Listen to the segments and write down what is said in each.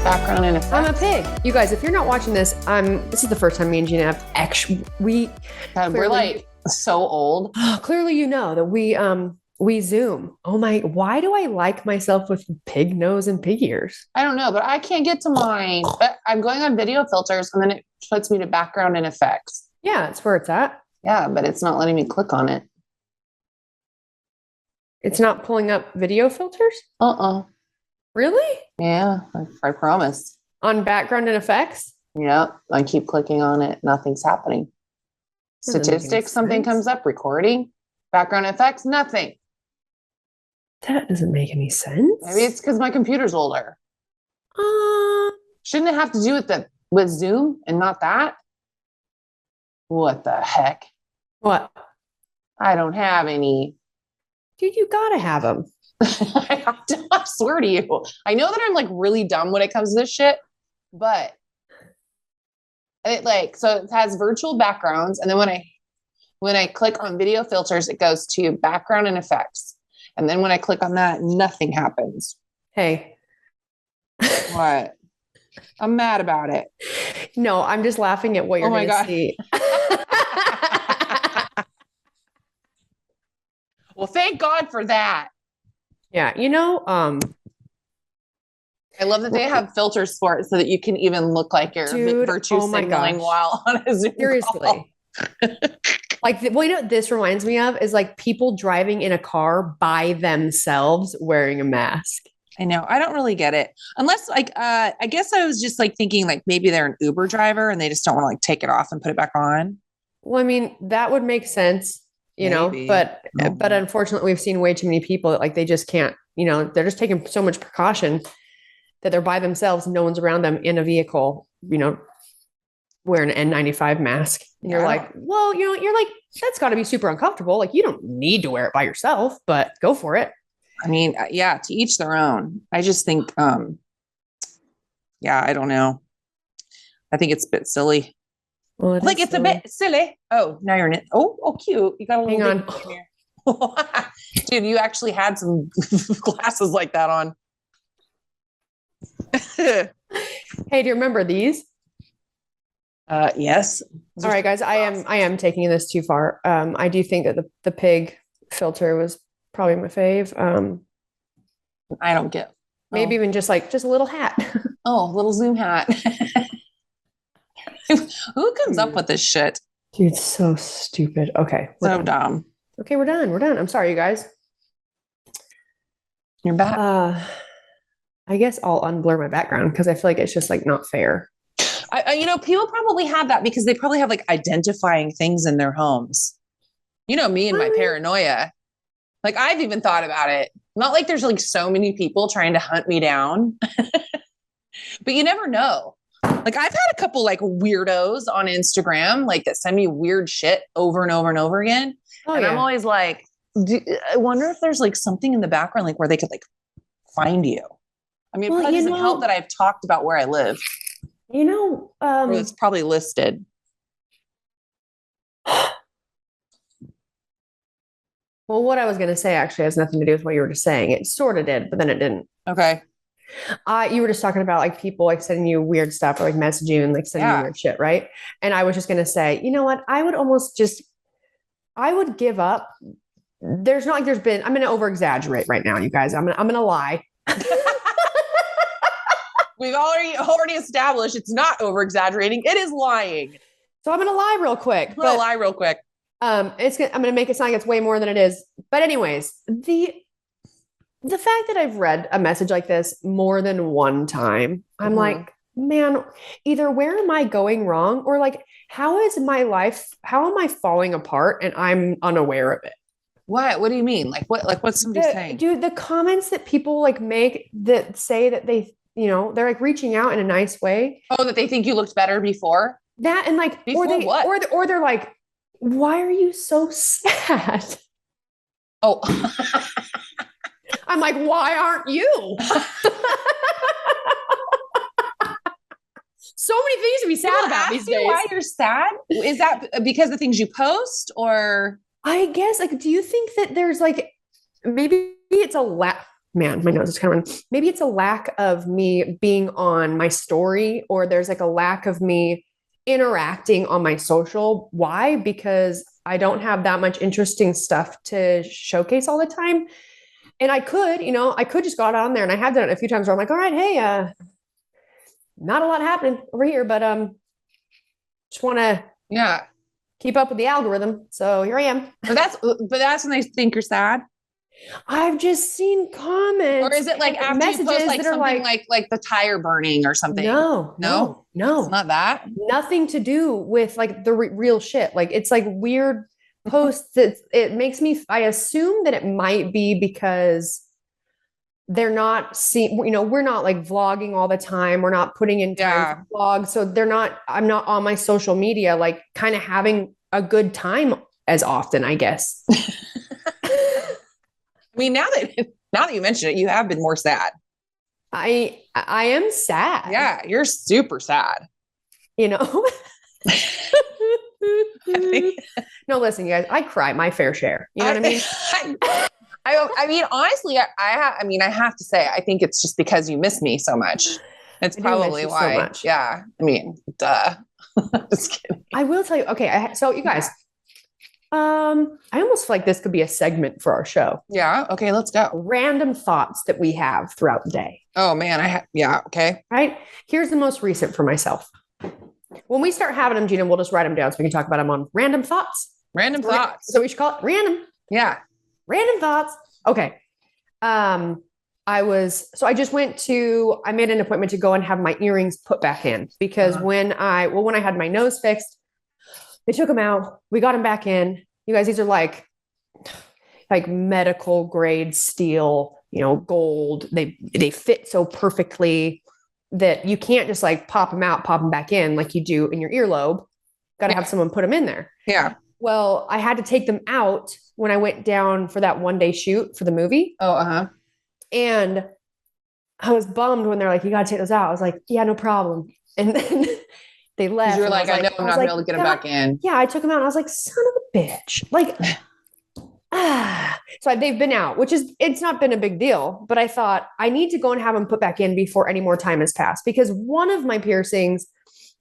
background and effects. I'm a pig. You guys, if you're not watching this, this is the first time me and Jeanna have we're like so old. Clearly, you know that we Zoom. Oh my, why do I like myself with pig nose and pig ears? I don't know, but I can't get to mine. But I'm going on video filters and then it puts me to background and effects. Yeah, that's where it's at. Yeah, but it's not letting me click on it. It's not pulling up video filters? Really? Yeah, I promise. On background and effects? Yeah, I keep clicking on it. Nothing's happening. Statistics, something comes up. Recording, background effects, nothing. That doesn't make any sense. Maybe it's because my computer's older. Shouldn't it have to do with Zoom and not that? What the heck? What? I don't have any. Dude, you gotta have them. I swear to you. I know that I'm like really dumb when it comes to this shit, but so it has virtual backgrounds. And then when I click on video filters, it goes to background and effects. And then when I click on that, nothing happens. Hey. What? I'm mad about it. No, I'm just laughing at what you're going to see. Well, thank God for that. Yeah. I love that they have filters for it so that you can even look like you're virtue signaling while on a Zoom call. Like, what this reminds me of is like people driving in a car by themselves wearing a mask. I know. I don't really get it. Unless I guess I was just like thinking like maybe they're an Uber driver and they just don't want to like take it off and put it back on. Well, I mean, that would make sense, but unfortunately we've seen way too many people that like, they just can't, they're just taking so much precaution that they're by themselves. No one's around them in a vehicle, wearing an N95 mask. And you're like, well, you're like, that's gotta be super uncomfortable. Like you don't need to wear it by yourself, but go for it. I mean, yeah, to each their own. I just think, I don't know. I think it's a bit silly. Well, it's a bit silly. Oh, now you're in it. Oh, cute. You got a little hang on. Dude, you actually had some glasses like that on. Hey, do you remember these? Yes. All right, guys. I am taking this too far. I do think that the pig filter was probably my fave. I don't get. Maybe even just a little hat. A little Zoom hat. Who comes up with this shit? Dude, so stupid. Okay. So dumb. Okay, we're done. I'm sorry, you guys. You're back. I guess I'll unblur my background because I feel like it's just like not fair. People probably have that because they probably have like identifying things in their homes. Me and my paranoia. Like I've even thought about it. Not like there's like so many people trying to hunt me down, but you never know. Like I've had a couple like weirdos on Instagram, like that send me weird shit over and over and over again. I'm always like, I wonder if there's like something in the background, like where they could like find you. I mean, it probably doesn't help that I've talked about where I live. It's probably listed. Well, what I was going to say actually has nothing to do with what you were just saying. It sort of did, but then it didn't. Okay. You were just talking about like people like sending you weird stuff or like messaging you and like sending you weird shit, right? And I was just going to say, you know what? I would give up. There's not like there's been, I'm going to over exaggerate right now, you guys. I'm going to lie. We've already established it's not over exaggerating. It is lying. So I'm going to lie real quick. I'm going to make it sound like it's way more than it is. But anyways, the fact that I've read a message like this more than one time, I'm like, man, either where am I going wrong? Or like, how am I falling apart and I'm unaware of it? What do you mean? Like what's somebody saying? Dude, the comments that people like make that say that they, they're like reaching out in a nice way. Oh, that they think you looked better before? That and like, or they're like, why are you so sad? Oh, I'm like, why aren't you? So many things to be sad about these days. Why you're sad? Is that because of the things you post or? I guess, like, do you think that there's like, maybe it's man, my nose is kind of running. Maybe it's a lack of me being on my story, or there's like a lack of me interacting on my social. Why? Because I don't have that much interesting stuff to showcase all the time. And I could, I could just go out on there, and I have done it a few times where I'm like, all right, hey, not a lot happening over here, but just want to keep up with the algorithm. So here I am. But that's when they think you're sad. I've just seen comments. Or is it like after you post like something like the tire burning or something? No. It's not that. Nothing to do with like the real shit. Like it's like weird posts that it makes me, I assume that it might be because they're not seeing, we're not like vlogging all the time. We're not putting in time for vlogs. So I'm not on my social media, like kind of having a good time as often, I guess. I mean, now that you mention it, you have been more sad. I am sad. Yeah, you're super sad. No, listen, you guys, I cry my fair share. You know what I mean? I mean, honestly, I have to say, I think it's just because you miss me so much. It's probably why. So much. Yeah. I mean, duh. Just kidding. I will tell you. Okay. So you guys, I almost feel like this could be a segment for our show. Yeah. Okay. Let's go. Random thoughts that we have throughout the day. Oh man. Okay. Right. Here's the most recent for myself. When we start having them, Jeanna, we'll just write them down so we can talk about them on random thoughts. Random thoughts. So we should call it random. Yeah. Random thoughts. Okay. I made an appointment to go and have my earrings put back in because when I had my nose fixed, they took them out. We got them back in. You guys, these are like medical grade steel, gold. They fit so perfectly that you can't just like pop them out, pop them back in like you do in your earlobe. Got to have someone put them in there. Yeah. Well, I had to take them out when I went down for that 1-day shoot for the movie. Oh, And I was bummed when they're like, you got to take those out. I was like, yeah, no problem. And then they left. You were like, I know I'm not going to be able to get them back in. Yeah, I took them out and I was like, son of a bitch. Like, So they've been out, it's not been a big deal, but I thought I need to go and have them put back in before any more time has passed, because one of my piercings,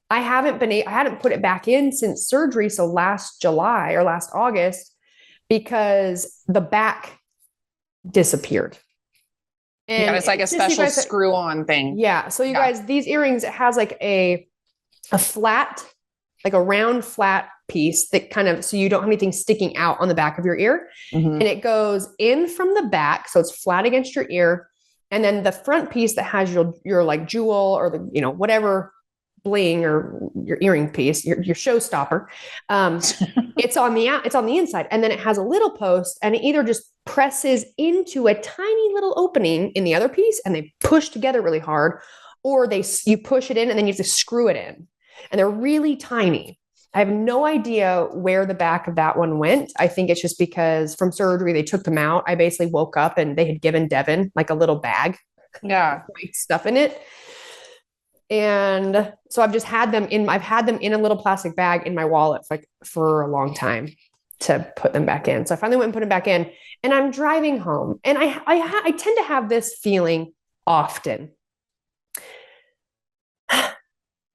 I hadn't put it back in since surgery. So last July or last August, because the back disappeared. And it's like a special screw on thing. Yeah. So you guys, these earrings, it has like a flat, like a round flat piece that kind of, so you don't have anything sticking out on the back of your ear. Mm-hmm. And it goes in from the back. So it's flat against your ear. And then the front piece that has your like jewel or the, whatever bling or your earring piece, your showstopper. It's on the inside. And then it has a little post, and it either just presses into a tiny little opening in the other piece and they push together really hard, or you push it in and then you have to screw it in. And they're really tiny. I have no idea where the back of that one went. I think it's just because from surgery, they took them out. I basically woke up and they had given Devin like a little bag. Yeah. With stuff in it. And so I've had them in a little plastic bag in my wallet for a long time to put them back in. So I finally went and put them back in, and I'm driving home, and I tend to have this feeling often.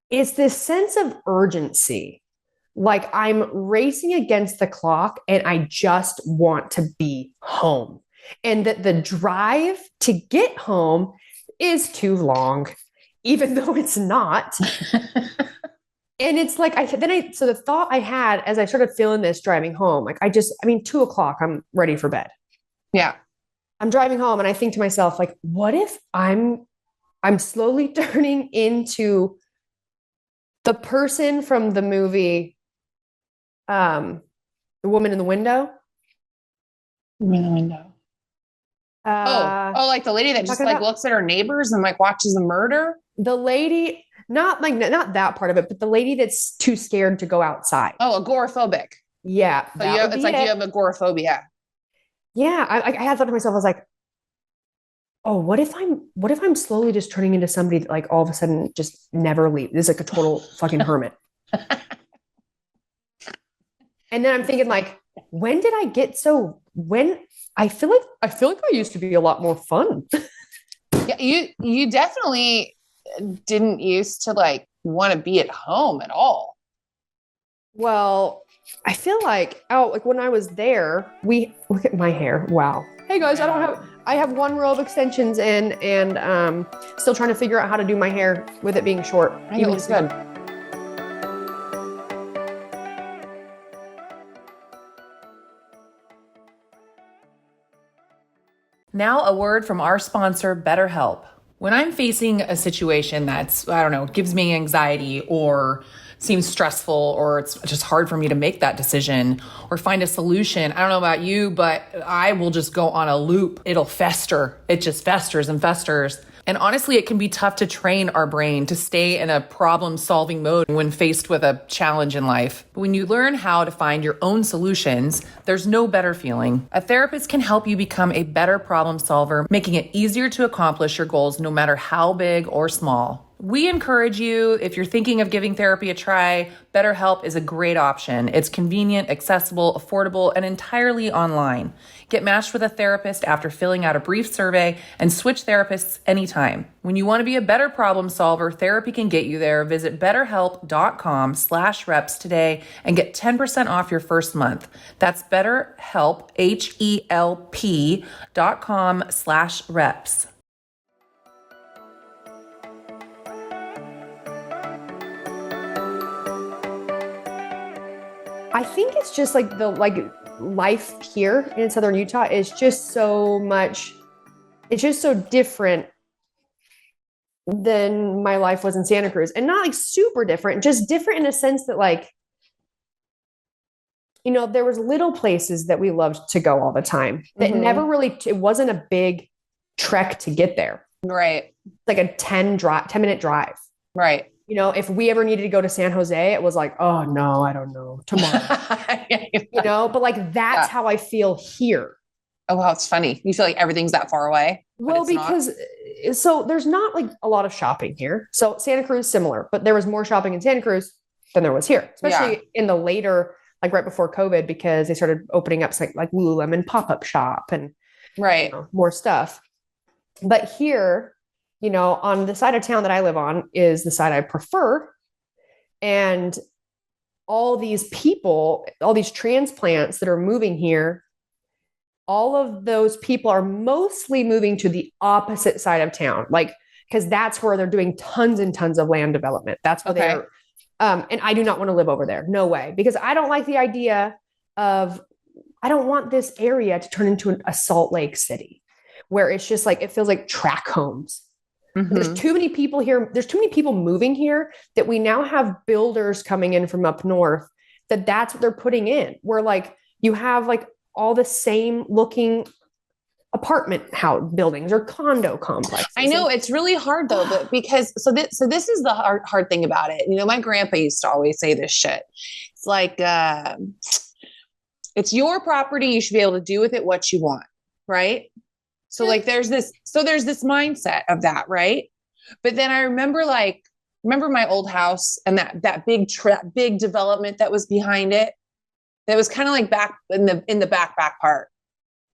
It's this sense of urgency. Like I'm racing against the clock and I just want to be home, and that the drive to get home is too long, even though it's not. And it's like, so the thought I had as I started feeling this driving home, like 2:00, I'm ready for bed. Yeah. I'm driving home and I think to myself, like, what if I'm slowly turning into the person from the movie, The Woman in the Window? Woman in the Window. Like the lady that just like looks at her neighbors and like watches the murder. The lady, not that part of it, but the lady that's too scared to go outside. Oh, agoraphobic. Yeah. So you have agoraphobia. Yeah. I had thought to myself, I was like, oh, what if I'm slowly just turning into somebody that like all of a sudden just never leaves? This is like a total fucking hermit. And then I'm thinking like, when did I get when I feel like I used to be a lot more fun. Yeah, you definitely didn't used to like want to be at home at all. Well, I feel like like when I was there, look at my hair. Wow. Hey guys, I have one row of extensions in and still trying to figure out how to do my hair with it being short. I think it looks good. Now, a word from our sponsor, BetterHelp. When I'm facing a situation that's, I don't know, gives me anxiety or seems stressful, or it's just hard for me to make that decision or find a solution, I don't know about you, but I will just go on a loop. It'll fester. It just festers and festers. And honestly, it can be tough to train our brain to stay in a problem-solving mode when faced with a challenge in life. But when you learn how to find your own solutions, there's no better feeling. A therapist can help you become a better problem solver, making it easier to accomplish your goals no matter how big or small. We encourage you, if you're thinking of giving therapy a try, BetterHelp is a great option. It's convenient, accessible, affordable, and entirely online. Get matched with a therapist after filling out a brief survey and switch therapists anytime. When you want to be a better problem solver, therapy can get you there. Visit betterhelp.com/reps today and get 10% off your first month. That's BetterHelp, HELP.com/reps. I think it's just like life here in Southern Utah is just so much, it's just so different than my life was in Santa Cruz, and not like super different, just different in a sense that like, there was little places that we loved to go all the time that never really, it wasn't a big trek to get there. Right. Like a 10-minute drive. Right. If we ever needed to go to San Jose, it was like, oh no, I don't know, tomorrow, but like, that's how I feel here. Oh, wow. It's funny. You feel like everything's that far away. Well, because so there's not like a lot of shopping here. So Santa Cruz, similar, but there was more shopping in Santa Cruz than there was here, especially in the later, like right before COVID, because they started opening up like Lululemon pop-up shop and more stuff. But here, on the side of town that I live on is the side I prefer. And all these people, all these transplants that are moving here, all of those people are mostly moving to the opposite side of town. Like, because that's where they're doing tons and tons of land development. That's where they're, and I do not want to live over there. No way. Because I don't like the idea I don't want this area to turn into a Salt Lake City where it's just like, it feels like track homes. There's too many people here. There's too many people moving here that we now have builders coming in from up north that's what they're putting in. Where like you have like all the same looking apartment house buildings or condo complexes. I know it's really hard though, but because this is the hard thing about it. My grandpa used to always say this shit. It's like it's your property. You should be able to do with it what you want, right? So like there's this mindset of that, right? But then I remember my old house and that big development that was behind it. That was kind of like back in the back part.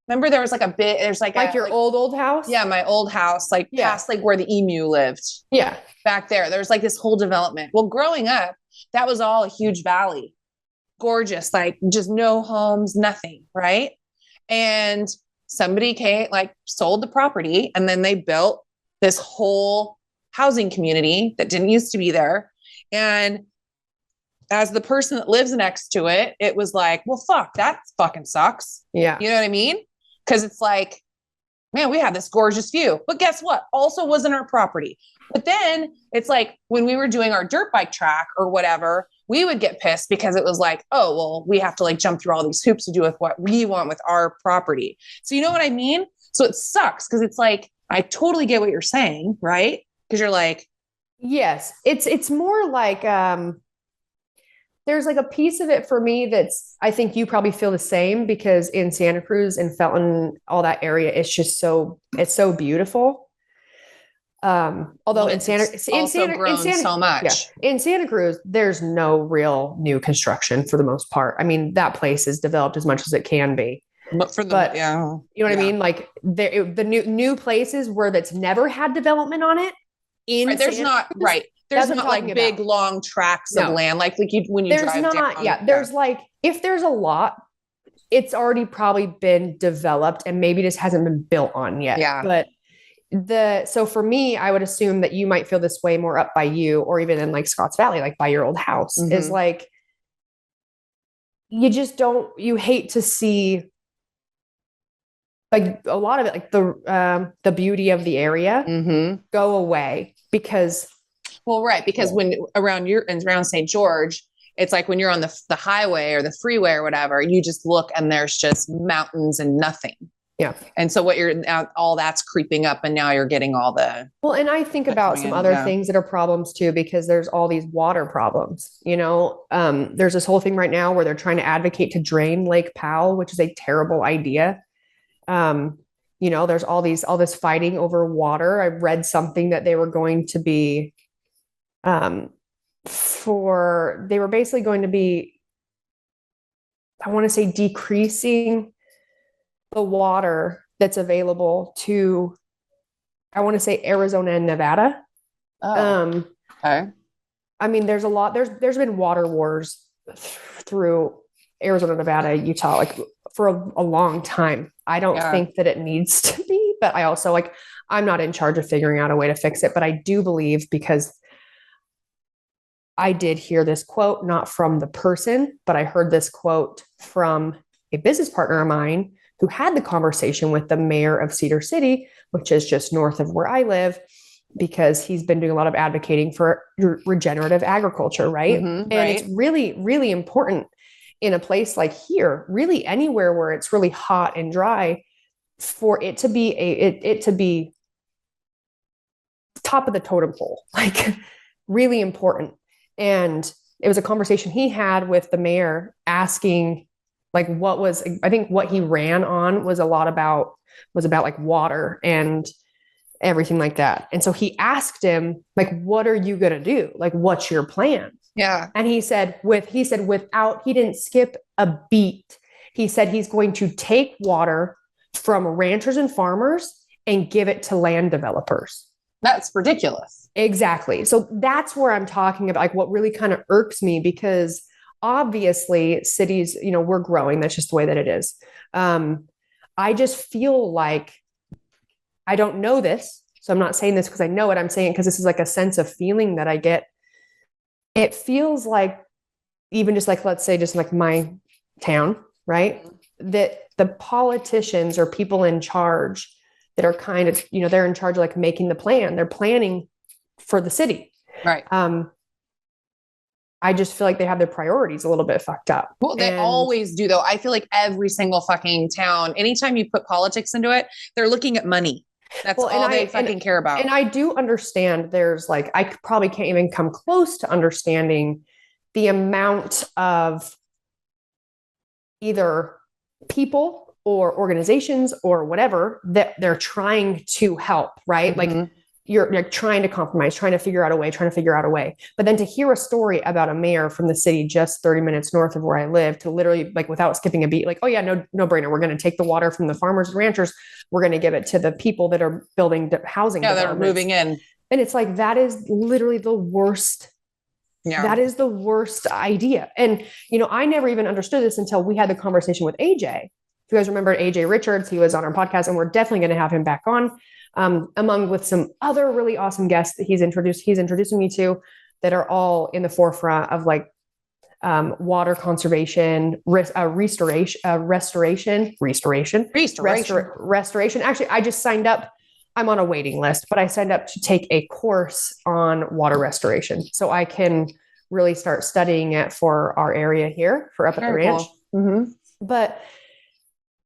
Remember there was like there's like your old house? Yeah, my old house, past like where the emu lived. Yeah. Back there. There was like this whole development. Well, growing up, that was all a huge valley. Gorgeous, like just no homes, nothing, right? And somebody sold the property, and then they built this whole housing community that didn't used to be there. And as the person that lives next to it, it was like, well, fuck, that fucking sucks. Yeah. You know what I mean? Because it's like, man, we have this gorgeous view, but guess what? Also wasn't our property. But then it's like when we were doing our dirt bike track or whatever, we would get pissed because it was like, oh, well, we have to like jump through all these hoops to do with what we want with our property. So you know what I mean? So it sucks because it's like, I totally get what you're saying, right? Because you're like, yes, it's more like, there's like a piece of it for me that's, I think you probably feel the same, because in Santa Cruz and Felton, all that area, it's so beautiful. Although in Santa so much. In Santa Cruz, there's no real new construction for the most part. I mean, that place is developed as much as it can be. But you know what I mean? Like the new places where that's never had development on it. There's not like big long tracts of land like when you drive down. There's like, if there's a lot, it's already probably been developed and maybe just hasn't been built on yet. Yeah. But so for me, I would assume that you might feel this way more up by you, or even in like Scotts Valley, like by your old house, is like, you hate to see like a lot of it, like the beauty of the area go away because when around St. George, it's like when you're on the highway or the freeway or whatever, you just look and there's just mountains and nothing. Yeah. And so all that's creeping up, and now you're getting all the. Well, and I think about some other things that are problems too, because there's all these water problems, there's this whole thing right now where they're trying to advocate to drain Lake Powell, which is a terrible idea. There's all this fighting over water. I read something that they were going to be, they were basically going to be, I want to say, decreasing the water that's available to, I want to say, Arizona and Nevada. Oh, okay. I mean, there's been water wars through Arizona, Nevada, Utah, like for a long time. I don't think that it needs to be, but I also I'm not in charge of figuring out a way to fix it, but I do believe, because I did hear this quote, not from the person, but I heard this quote from a business partner of mine who had the conversation with the mayor of Cedar City, which is just north of where I live, because he's been doing a lot of advocating for regenerative agriculture, right? And it's really, really important in a place like here, really anywhere where it's really hot and dry, for it to be it to be top of the totem pole, like really important. And it was a conversation he had with the mayor asking, like, I think what he ran on was about like water and everything like that. And so he asked him, like, what are you going to do? Like, what's your plan? Yeah. And he didn't skip a beat. He said he's going to take water from ranchers and farmers and give it to land developers. That's ridiculous. Exactly. So that's where I'm talking about, like, what really kind of irks me, because obviously cities, we're growing. That's just the way that it is. I just feel like, I don't know this, so I'm not saying this because I know it. I'm saying it because this is like a sense of feeling that I get. It feels like, even just like, let's say just like my town, right? That the politicians or people in charge that are kind of, they're in charge of like making the plan. They're planning for the city. Right. I just feel like they have their priorities a little bit fucked up. Well, they always do, though. I feel like every single fucking town, anytime you put politics into it, they're looking at money. That's all they fucking care about. And I do understand there's like, I probably can't even come close to understanding the amount of either people or organizations or whatever that they're trying to help, right? Like, you're like trying to compromise, trying to figure out a way. But then to hear a story about a mayor from the city just 30 minutes north of where I live, to literally, like, without skipping a beat, like, oh yeah, no brainer. We're going to take the water from the farmers and ranchers. We're going to give it to the people that are building housing. Yeah, they're moving in. And it's like, that is literally the worst. Yeah. That is the worst idea. And, I never even understood this until we had the conversation with AJ. If you guys remember AJ Richards, he was on our podcast, and we're definitely going to have him back on. Among with some other really awesome guests that he's introducing me to, that are all in the forefront of like water conservation, restoration. Actually, I just signed up. I'm on a waiting list, but I signed up to take a course on water restoration, so I can really start studying it for our area here, for up at the ranch. Cool. Mm-hmm. But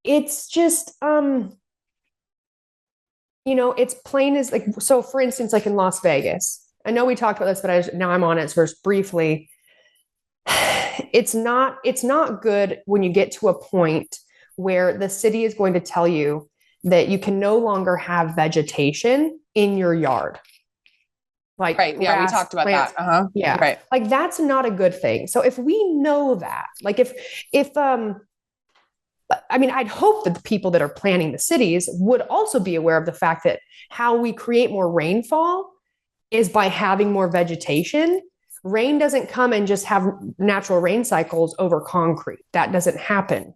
it's just, it's plain as like, so for instance, like in Las Vegas, I know we talked about this, but now I'm on it. So just briefly, it's not good when you get to a point where the city is going to tell you that you can no longer have vegetation in your yard. Like, right. Yeah. We grass, talked about plants. that. Uh-huh. Yeah. Right. Like that's not a good thing. So if we know that, like I mean, I'd hope that the people that are planning the cities would also be aware of the fact that how we create more rainfall is by having more vegetation. Rain doesn't come and just have natural rain cycles over concrete. That doesn't happen.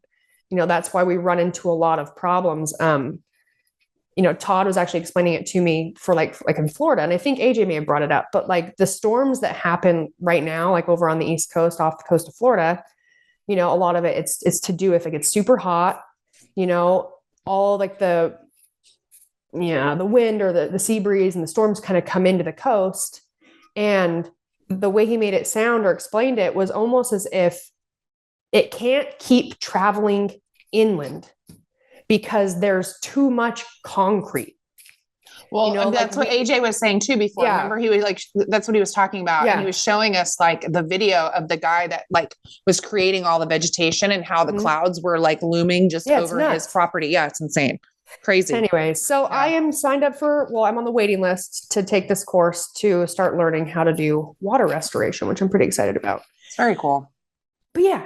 That's why we run into a lot of problems. Todd was actually explaining it to me for like in Florida. And I think AJ may have brought it up, but like the storms that happen right now, like over on the East Coast, off the coast of Florida, a lot of it, it's to do with like, it's super hot, all like the wind or the sea breeze and the storms kind of come into the coast. And the way he made it sound or explained it was almost as if it can't keep traveling inland because there's too much concrete. Well, that's what AJ was saying too before. Yeah. Remember, he was like, that's what he was talking about. Yeah. And he was showing us like the video of the guy that like was creating all the vegetation and how the clouds were like looming just over his property. Yeah. It's insane. Crazy. Anyway, so I am signed up I'm on the waiting list to take this course to start learning how to do water restoration, which I'm pretty excited about. It's very cool. But yeah,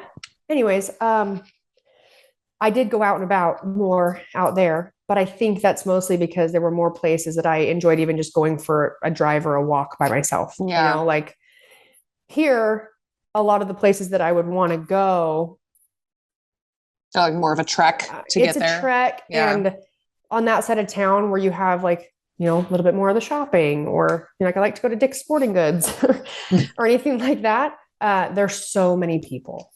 anyways, I did go out and about more out there, but I think that's mostly because there were more places that I enjoyed even just going for a drive or a walk by myself. Yeah. Like here, a lot of the places that I would want to go. Like more of a trek to get there. It's a trek. Yeah. And on that side of town where you have like, a little bit more of the shopping or like I like to go to Dick's Sporting Goods or anything like that. There's so many people.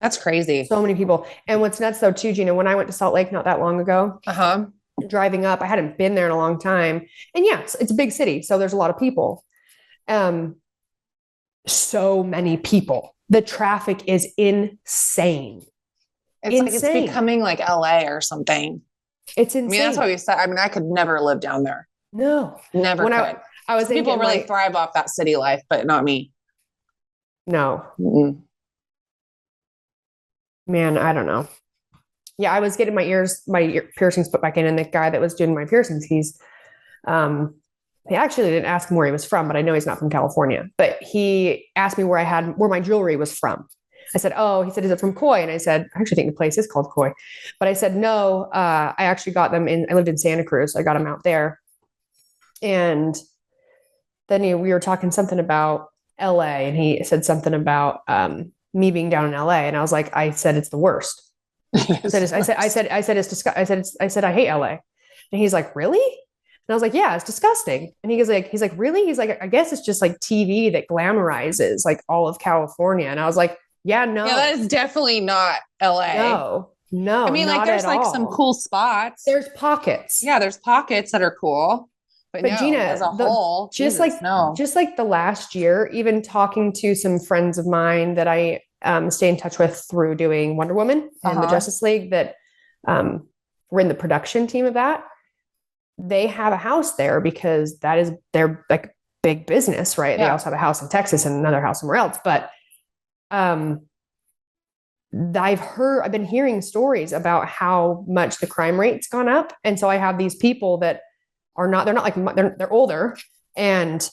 That's crazy. So many people. And what's nuts though too, Jeanna, when I went to Salt Lake not that long ago, driving up, I hadn't been there in a long time. And yes, it's a big city. So there's a lot of people. So many people. The traffic is insane. It's like it's becoming like LA or something. It's insane. I mean, that's what we said. I mean, I could never live down there. No. Never could. I was thinking people really thrive off that city life, but not me. No. Mm-mm. Man, I don't know. Yeah, I was getting my ear piercings put back in, and the guy that was doing my piercings, he actually didn't ask him where he was from, but I know he's not from California. But he asked me where my jewelry was from. I said, he said, is it from Coy? And I said, I actually think the place is called Coy. But I said, no, I actually got them I lived in Santa Cruz. So I got them out there. And then we were talking something about LA, and he said something about me being down in LA. And I was like, I said, it's the worst. I said, it's disgusting. I said, I hate LA. And he's like, really? And I was like, yeah, it's disgusting. And he's like, really? He's like, I guess it's just like TV that glamorizes like all of California. And I was like, yeah, no. Yeah, that is definitely not LA. No. I mean, like there's like some cool spots. There's pockets. Yeah, there's pockets that are cool. But no, Jeanna, as a whole, just like the last year, even talking to some friends of mine that I stay in touch with through doing Wonder Woman and the Justice League that we're in the production team of that. They have a house there because that is their like big business, right? Yeah. They also have a house in Texas and another house somewhere else. But I've been hearing stories about how much the crime rate's gone up. And so I have these people that they're older and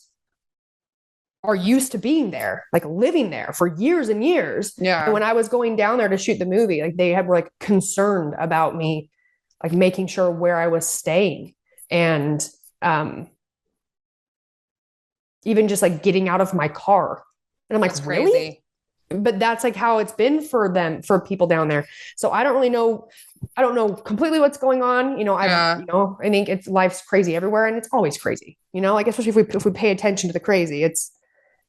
are used to being there, like living there for years and years. Yeah. And when I was going down there to shoot the movie, like they were like concerned about me, like making sure where I was staying and, even just like getting out of my car. And I'm like, that's really? Crazy. But that's like how it's been for people down there. So I don't know completely what's going on. I think life's crazy everywhere and it's always crazy, like, especially if we pay attention to the crazy, it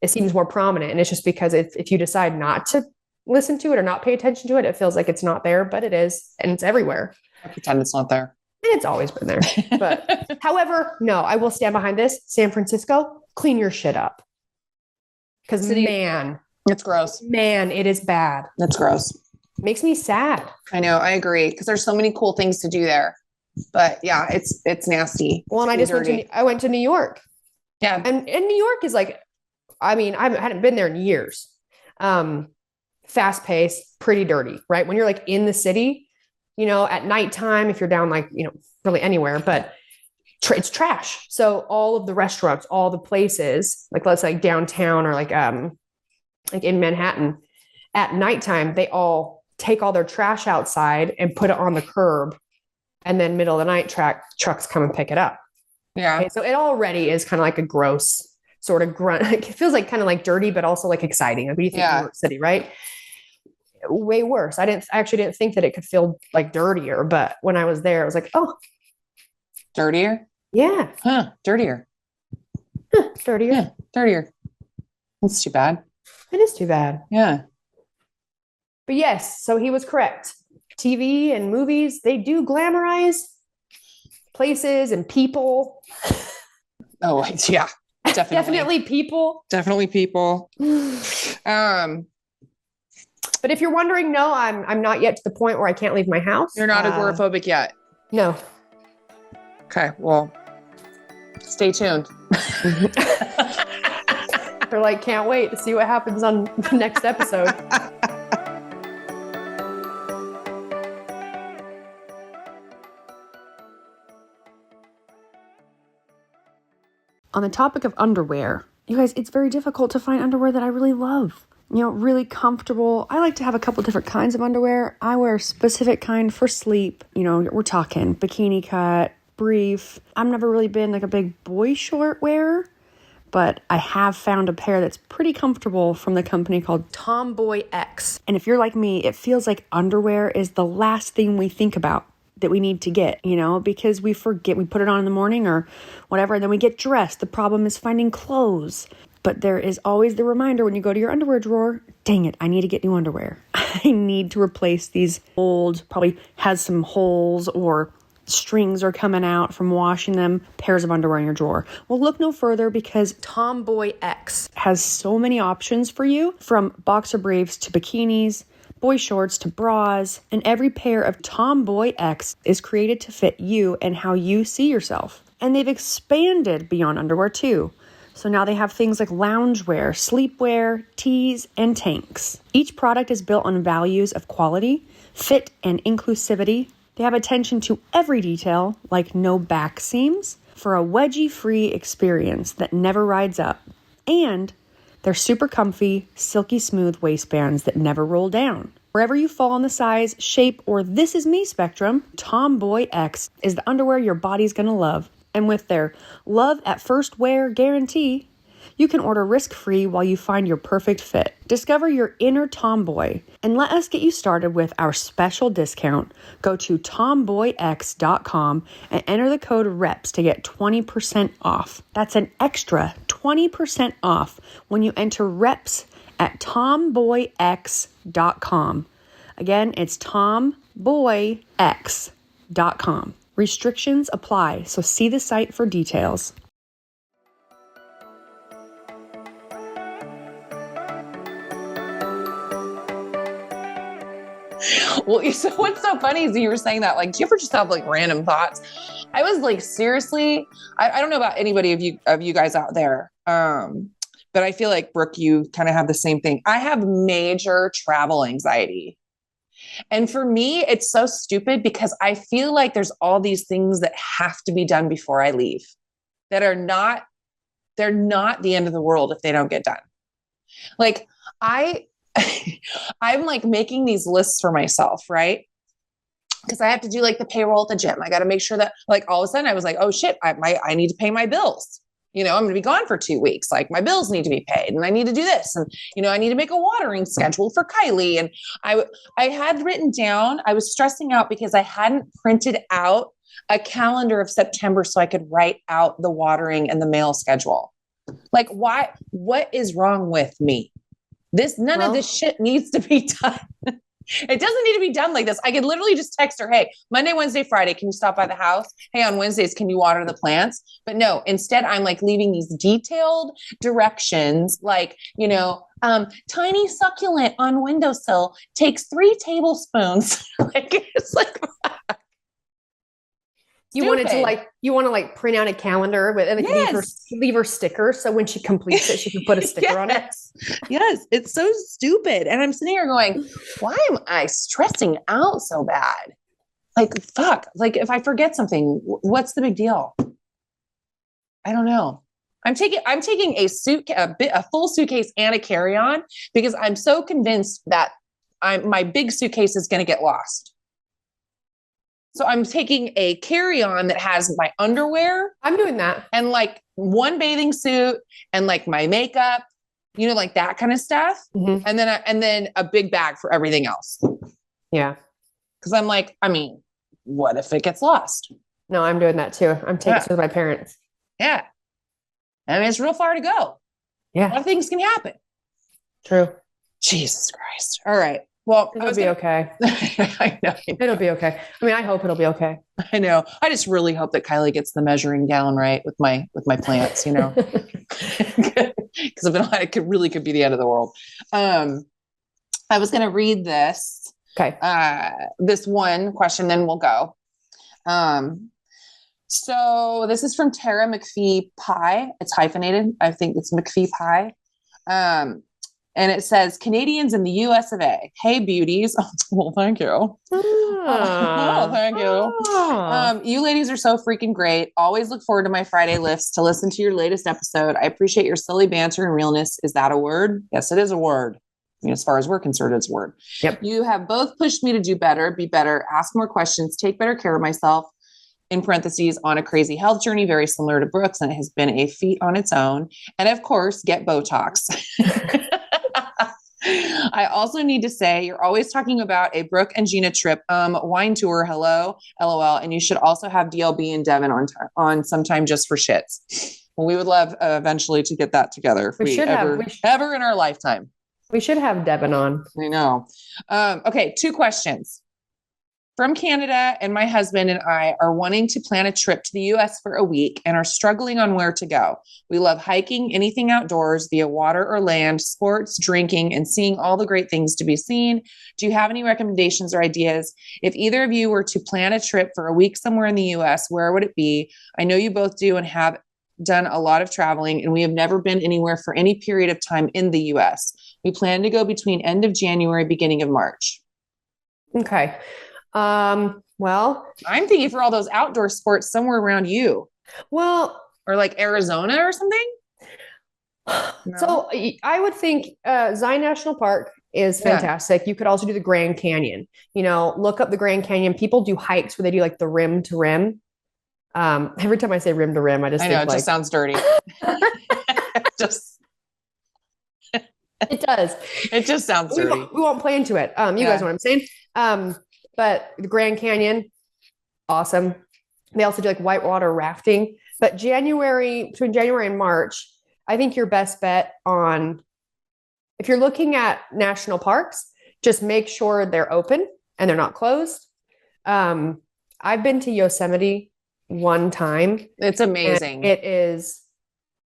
seems more prominent. And it's just because if you decide not to listen to it or not pay attention to it, it feels like it's not there, but it is. And it's everywhere. I pretend it's not there. And it's always been there. But however, no, I will stand behind this. San Francisco, clean your shit up. Because it's gross. Man, it is bad. It's gross. Makes me sad. I know. I agree. Because there's so many cool things to do there. But yeah, it's nasty. Well, and I went to New York. Yeah. And New York is like, I mean, I hadn't been there in years. Fast paced, pretty dirty, right? When you're like in the city, at nighttime, if you're down, like, really anywhere, but it's trash. So all of the restaurants, all the places, like let's say downtown or like in Manhattan at nighttime, they all take all their trash outside and put it on the curb. And then middle of the night trucks come and pick it up. Yeah. Okay, so it already is kind of like a gross sort of grunt. It feels like kind of like dirty, but also like exciting. Like, what do you think of New York City, right? Way worse. I actually didn't think that it could feel like dirtier, but when I was there, I was like, oh, dirtier. Yeah. Huh. Dirtier. Dirtier. Yeah. Dirtier. That's too bad. It is too bad. Yeah. But yes, so he was correct. TV and movies, they do glamorize places and people. Oh, yeah. Definitely people. Definitely people. But if you're wondering, no, I'm not yet to the point where I can't leave my house. You're not agoraphobic yet. No. Okay, well, stay tuned. They're like, can't wait to see what happens on the next episode. On the topic of underwear, you guys, it's very difficult to find underwear that I really love. Really comfortable. I like to have a couple different kinds of underwear. I wear a specific kind for sleep. We're talking bikini cut, brief. I've never really been like a big boy short wearer, but I have found a pair that's pretty comfortable from the company called Tomboy X. And if you're like me, it feels like underwear is the last thing we think about that we need to get, because we forget, we put it on in the morning or whatever, and then we get dressed. The problem is finding clothes. But there is always the reminder when you go to your underwear drawer, dang it, I need to get new underwear. I need to replace these old, probably has some holes or strings are coming out from washing them, pairs of underwear in your drawer. Well, look no further because Tomboy X has so many options for you, from boxer briefs to bikinis, boy shorts to bras, and every pair of Tomboy X is created to fit you and how you see yourself. And they've expanded beyond underwear too. So now they have things like loungewear, sleepwear, tees, and tanks. Each product is built on values of quality, fit, and inclusivity. They have attention to every detail, like no back seams, for a wedgie-free experience that never rides up. And they're super comfy, silky smooth waistbands that never roll down. Wherever you fall on the size, shape, or this is me spectrum, Tomboy X is the underwear your body's gonna love. And with their love at first wear guarantee, you can order risk-free while you find your perfect fit. Discover your inner tomboy and let us get you started with our special discount. Go to tomboyx.com and enter the code REPS to get 20% off. That's an extra 20% off when you enter REPS at tomboyx.com. Again, it's tomboyx.com. Restrictions apply, so see the site for details. Well, so what's so funny is you were saying that, like, do you ever just have like random thoughts? I was like, seriously, I don't know about anybody of you guys out there. But I feel like, Brooke, you kind of have the same thing. I have major travel anxiety. And for me, it's so stupid because I feel like there's all these things that have to be done before I leave that are not, they're not the end of the world if they don't get done. Like I'm like making these lists for myself, right? Because I have to do like the payroll at the gym. I got to make sure that, like, all of a sudden I was like, oh shit, I need to pay my bills. I'm going to be gone for 2 weeks. Like, my bills need to be paid and I need to do this. And, I need to make a watering schedule for Kylie. And I had written down, I was stressing out because I hadn't printed out a calendar of September so I could write out the watering and the mail schedule. Like, why, what is wrong with me? None of this shit needs to be done. It doesn't need to be done like this. I could literally just text her, hey, Monday, Wednesday, Friday, can you stop by the house? Hey, on Wednesdays, can you water the plants? But no, instead I'm like leaving these detailed directions, like, tiny succulent on windowsill takes 3 tablespoons. Like, it's like, you want to print out a calendar with, and leave her sticker. So when she completes it, she can put a sticker on it. Yes. It's so stupid. And I'm sitting here going, why am I stressing out so bad? Like, fuck, like if I forget something, what's the big deal? I don't know. I'm taking a full suitcase and a carry-on because I'm so convinced that my big suitcase is going to get lost. So I'm taking a carry-on that has my underwear. I'm doing that. And like one bathing suit and like my makeup, like that kind of stuff. Mm-hmm. And then a big bag for everything else. Yeah. Cause I'm like, what if it gets lost? No, I'm doing that too. I'm taking it to my parents. Yeah. It's real far to go. Yeah. A lot of things can happen. True. Jesus Christ. All right. Well, it'll be okay. I know. It'll be okay. I mean, I hope it'll be okay. I know. I just really hope that Kylie gets the measuring gown right with my plants, because if not, it could be the end of the world. I was going to read this. Okay. This one question, then we'll go. So this is from Tara McPhee Pie. It's hyphenated. I think it's McPhee Pie. And it says, Canadians in the US of A. Hey, beauties. Well, thank you. Thank you. You ladies are so freaking great. Always look forward to my Friday lifts to listen to your latest episode. I appreciate your silly banter and realness. Is that a word? Yes, it is a word. As far as we're concerned, it's a word. Yep. You have both pushed me to do better, be better, ask more questions, take better care of myself. In parentheses, on a crazy health journey, very similar to Brooke's, and it has been a feat on its own. And of course, get Botox. I also need to say, you're always talking about a Brooke and Jeanna trip, wine tour, hello, LOL. And you should also have DLB and Devin on sometime just for shits. Well, we would love eventually to get that together if we ever in our lifetime. We should have Devin on. I know. Okay, 2 questions. From Canada, and my husband and I are wanting to plan a trip to the US for a week and are struggling on where to go. We love hiking, anything outdoors via water or land, sports, drinking, and seeing all the great things to be seen. Do you have any recommendations or ideas? If either of you were to plan a trip for a week somewhere in the US, where would it be? I know you both do and have done a lot of traveling, and we have never been anywhere for any period of time in the US. We plan to go between end of January, beginning of March. Okay. Well, I'm thinking for all those outdoor sports somewhere around you. Well, or like Arizona or something. No. So I would think Zion National Park is fantastic. Yeah. You could also do the Grand Canyon. Look up the Grand Canyon. People do hikes where they do like the rim to rim. Every time I say rim to rim, I know it just sounds dirty. It does. It just sounds dirty. We won't play into it. You guys know what I'm saying? But the Grand Canyon, awesome. They also do like whitewater rafting. But between January and March, I think your best bet if you're looking at national parks, just make sure they're open and they're not closed. I've been to Yosemite one time. It's amazing. It is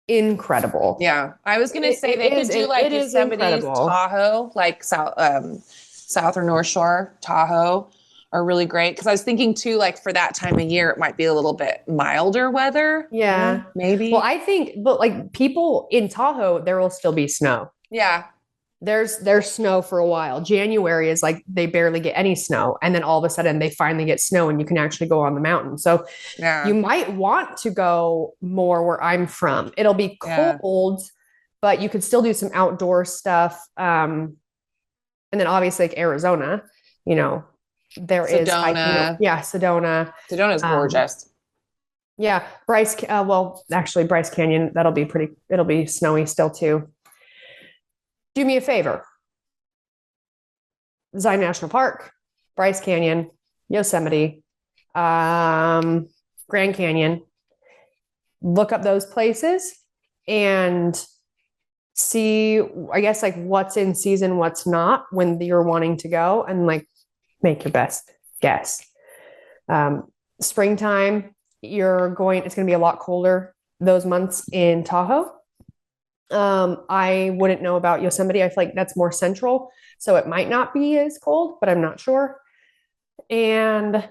incredible. Yeah. I was going to say they could do like Yosemite, Tahoe, like South or North Shore, Tahoe are really great. Because I was thinking too, like for that time of year, it might be a little bit milder weather. Yeah, maybe. Well, I think, but like people in Tahoe, there will still be snow. Yeah. There's snow for a while. January is like they barely get any snow. And then all of a sudden they finally get snow and you can actually go on the mountain. So you might want to go more where I'm from. It'll be cold, but you could still do some outdoor stuff. And then obviously like Arizona, there is Sedona. Sedona. Sedona is gorgeous. Yeah. Bryce Canyon, it'll be snowy still too. Do me a favor. Zion National Park, Bryce Canyon, Yosemite, Grand Canyon. Look up those places and see, I guess, like what's in season, what's not when you're wanting to go, and like make your best guess. Springtime, it's going to be a lot colder those months in Tahoe. I wouldn't know about Yosemite. I feel like that's more central, so it might not be as cold, but I'm not sure. And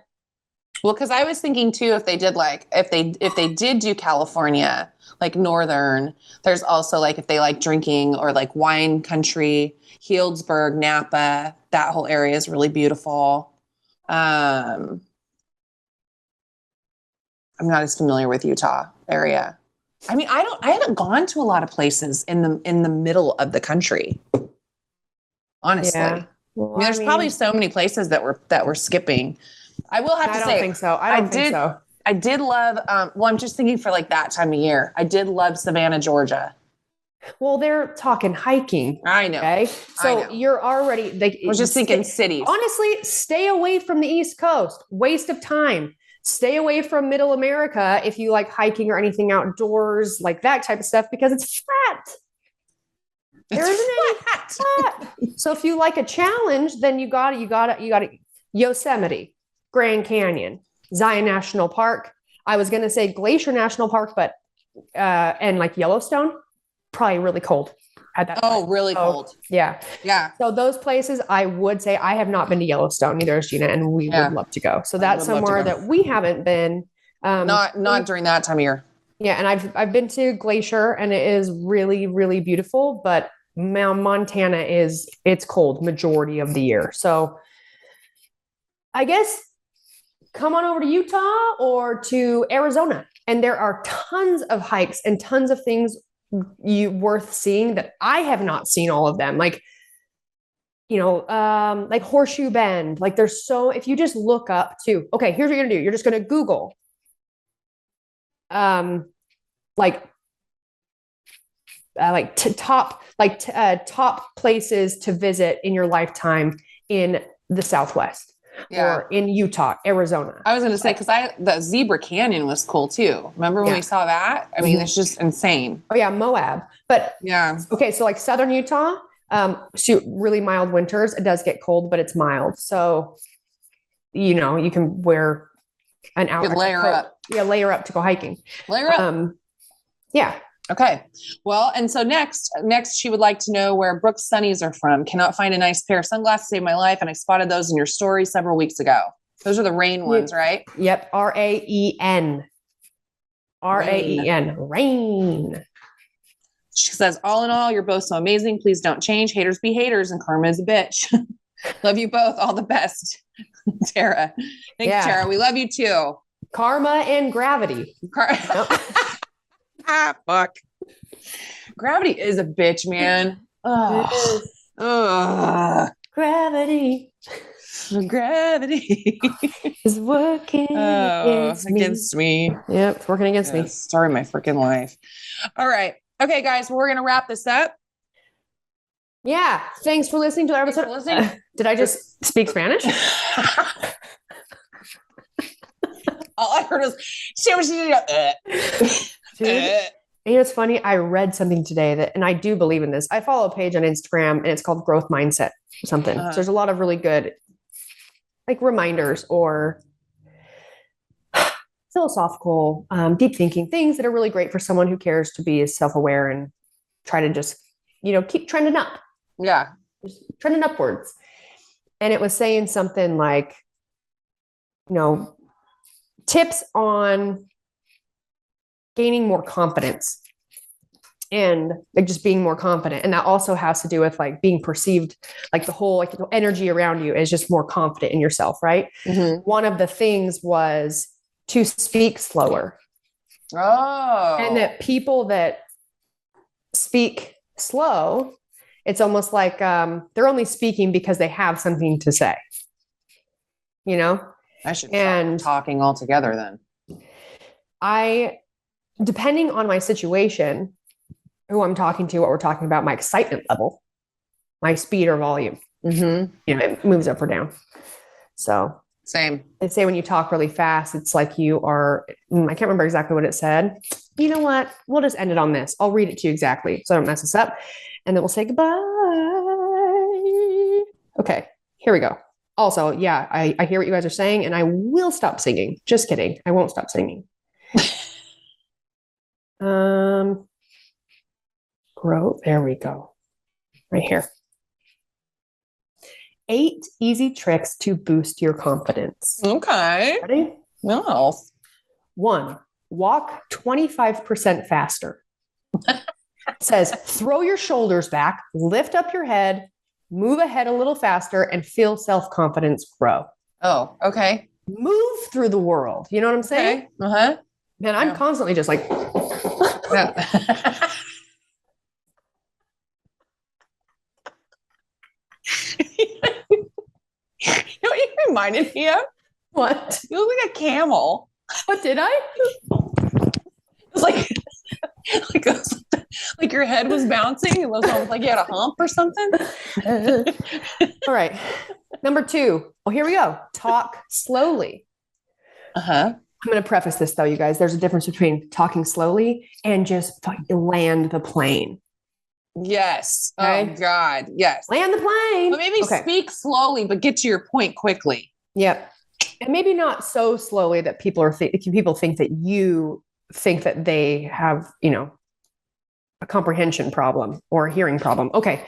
because I was thinking too, if they did do California, like northern, there's also like if they like drinking or like wine country, Healdsburg, Napa, that whole area is really beautiful. I'm not as familiar with Utah area. I mean, I haven't gone to a lot of places in the middle of the country. Honestly. Yeah. Well, I mean, there's probably so many places that we're skipping. I will have to say, I don't think so. I don't think so. I did love, well, I'm just thinking for like that time of year. I did love Savannah, Georgia. Well, they're talking hiking. I know. Okay. So you're already, I was just thinking cities. Honestly, stay away from the East Coast. Waste of time. Stay away from Middle America if you like hiking or anything outdoors, like that type of stuff, because it's flat. There isn't any flat. So if you like a challenge, then you got Yosemite, Grand Canyon, Zion National Park. I was going to say Glacier National Park, but and like Yellowstone, probably really cold at that time. Oh, really cold. Yeah. Yeah. So those places, I would say, I have not been to Yellowstone, neither has Jeanna, and we would love to go. So that's somewhere that we haven't been. Not during that time of year. Yeah, and I've been to Glacier, and it is really, really beautiful, but Montana it's cold majority of the year. So I guess come on over to Utah or to Arizona, and there are tons of hikes and tons of things worth seeing that I have not seen all of them. Like, like Horseshoe Bend. Like if you just look up to, okay, here's what you're gonna do. You're just gonna Google top places to visit in your lifetime in the Southwest or in Utah, Arizona. I was going to say, because the Zebra Canyon was cool too. Remember when we saw that? I mean, it's just insane. Oh yeah, Moab. But okay, so like Southern Utah, really mild winters. It does get cold, but it's mild. So, you can wear an outer layer up. Yeah, layer up to go hiking. Layer up. Yeah. Okay. Well, and so next she would like to know where Brooke's sunnies are from. Cannot find a nice pair of sunglasses to save my life, and I spotted those in your story several weeks ago. Those are the rain ones, right? Yep. RAEN. RAEN. Rain. She says, all in all, you're both so amazing. Please don't change. Haters be haters, and karma is a bitch. Love you both. All the best. Tara. Thanks, Tara. We love you too. Karma and gravity. Fuck. Gravity is a bitch, man. Gravity is working against me. Yep, it's working against me. Story of my freaking life. All right. Okay, guys, we're going to wrap this up. Yeah. Thanks for listening to our episode. Did I just speak Spanish? All I heard was, it's funny. I read something today and I do believe in this. I follow a page on Instagram and it's called Growth Mindset or something. So there's a lot of really good like reminders or philosophical, deep thinking things that are really great for someone who cares to be self-aware and try to just, keep trending up. Yeah. Just trending upwards. And it was saying something like, tips on gaining more confidence and like just being more confident. And that also has to do with like being perceived, like the whole like energy around you is just more confident in yourself. Right. Mm-hmm. One of the things was to speak slower. Oh. And that people that speak slow, it's almost like they're only speaking because they have something to say. I should stop talking altogether then. Depending on my situation, who I'm talking to, what we're talking about, my excitement level, my speed or volume, it moves up or down. So same. They say when you talk really fast, it's like you are, I can't remember exactly what it said. You know what? We'll just end it on this. I'll read it to you exactly so I don't mess this up. And then we'll say goodbye. Okay, here we go. Also, yeah, I hear what you guys are saying and I will stop singing. Just kidding. I won't stop singing. Grow. There we go. Right here. 8 easy tricks to boost your confidence. Okay. Ready? No. 1, walk 25% faster. Says, throw your shoulders back, lift up your head, move ahead a little faster, and feel self-confidence grow. Oh, okay. Move through the world. You know what I'm saying? Okay. Man, I'm constantly just like, You know what you reminded me of? what? You look like a camel. What did I? It's like your head was bouncing. It was almost like you had a hump or something. All right. Number 2. Well, here we go. Talk slowly. Uh-huh. I'm going to preface this though, you guys. There's a difference between talking slowly and just land the plane. Yes. Okay. Oh God. Yes. Land the plane. But maybe speak slowly, but get to your point quickly. Yep. And maybe not so slowly that people think that you think that they have, a comprehension problem or a hearing problem. Okay.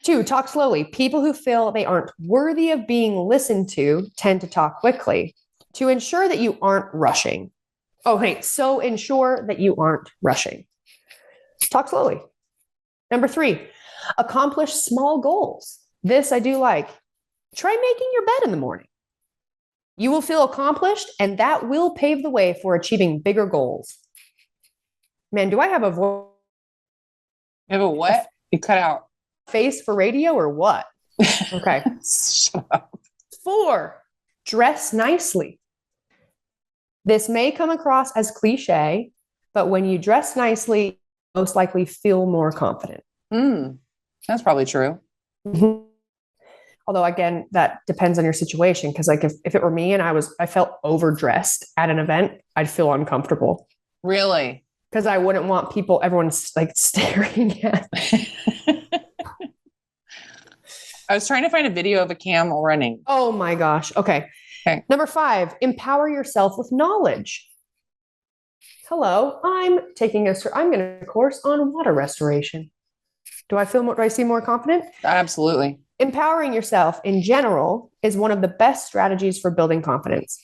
2, talk slowly. People who feel they aren't worthy of being listened to tend to talk quickly to ensure that you aren't rushing. Okay. So ensure that you aren't rushing. Talk slowly. Number 3, accomplish small goals. This I do like. Try making your bed in the morning. You will feel accomplished, and that will pave the way for achieving bigger goals. Man, do I have a voice? You have a what? You cut out. Face for radio or what? Okay. Shut up. 4, dress nicely. This may come across as cliche, but when you dress nicely, you most likely feel more confident. That's probably true. Mm-hmm. Although again, that depends on your situation. Because like if it were me and I felt overdressed at an event, I'd feel uncomfortable. Really? Because I wouldn't want everyone's like staring at me. I was trying to find a video of a camel running. Oh my gosh. Okay. Number 5, empower yourself with knowledge. Hello, I'm going to course on water restoration. Do I seem more confident? Absolutely. Empowering yourself in general is one of the best strategies for building confidence.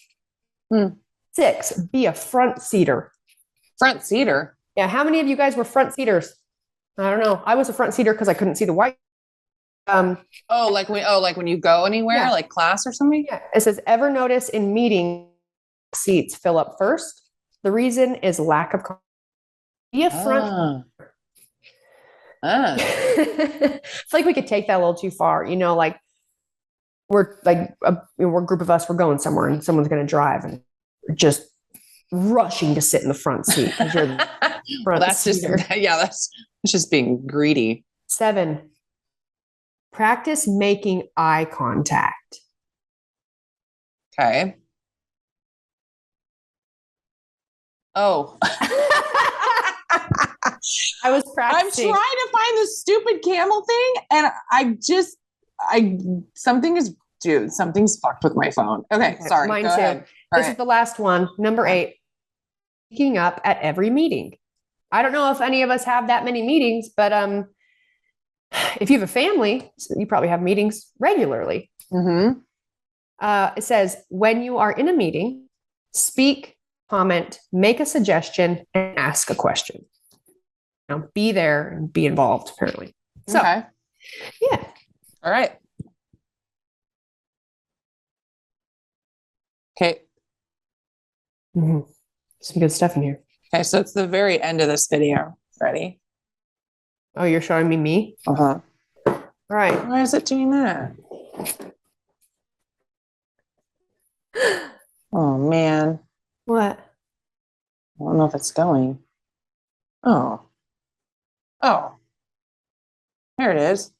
6, be a front seater. Front seater? Yeah. How many of you guys were front seaters? I don't know. I was a front seater because I couldn't see the white. Like when you go anywhere, like class or something? Yeah. It says, ever notice in meeting seats fill up first? The reason is lack of confidence. Be a front. I feel like we could take that a little too far. Like we're like we're a group of us. We're going somewhere, and someone's going to drive, and we're just rushing to sit in the front seat because you're the front seater. That's just being greedy. 7, practice making eye contact. Okay. Oh. I was practicing. I'm trying to find the stupid camel thing, and something's fucked with my phone. Okay, sorry. Mine go too. ahead. This is the last one. Number 8, speaking up at every meeting. I don't know if any of us have that many meetings, but if you have a family, you probably have meetings regularly. Mm-hmm. It says, when you are in a meeting, speak, comment, make a suggestion, and ask a question. Be there and be involved, apparently. So, okay. Yeah. All right. Okay. Mm-hmm. Some good stuff in here. Okay, so it's the very end of this video. Ready? Oh, you're showing me? Uh-huh. All right. Why is it doing that? Oh, man. What? I don't know if it's going. Oh. There it is.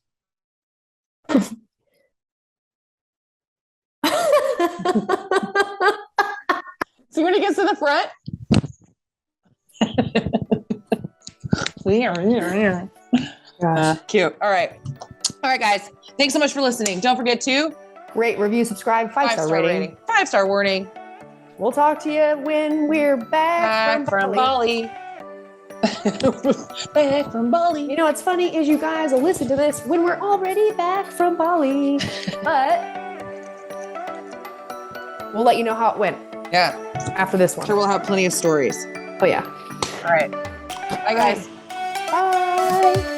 See when it gets to the front? Cute. All right, guys. Thanks so much for listening. Don't forget to rate, review, subscribe, 5-star rating. 5-star warning. We'll talk to you when we're back from Bali. Back from Bali. You know what's funny is you guys will listen to this when we're already back from Bali. But we'll let you know how it went. Yeah. After this one. I'm sure we'll have plenty of stories. Oh, yeah. All right. Bye, guys. Bye.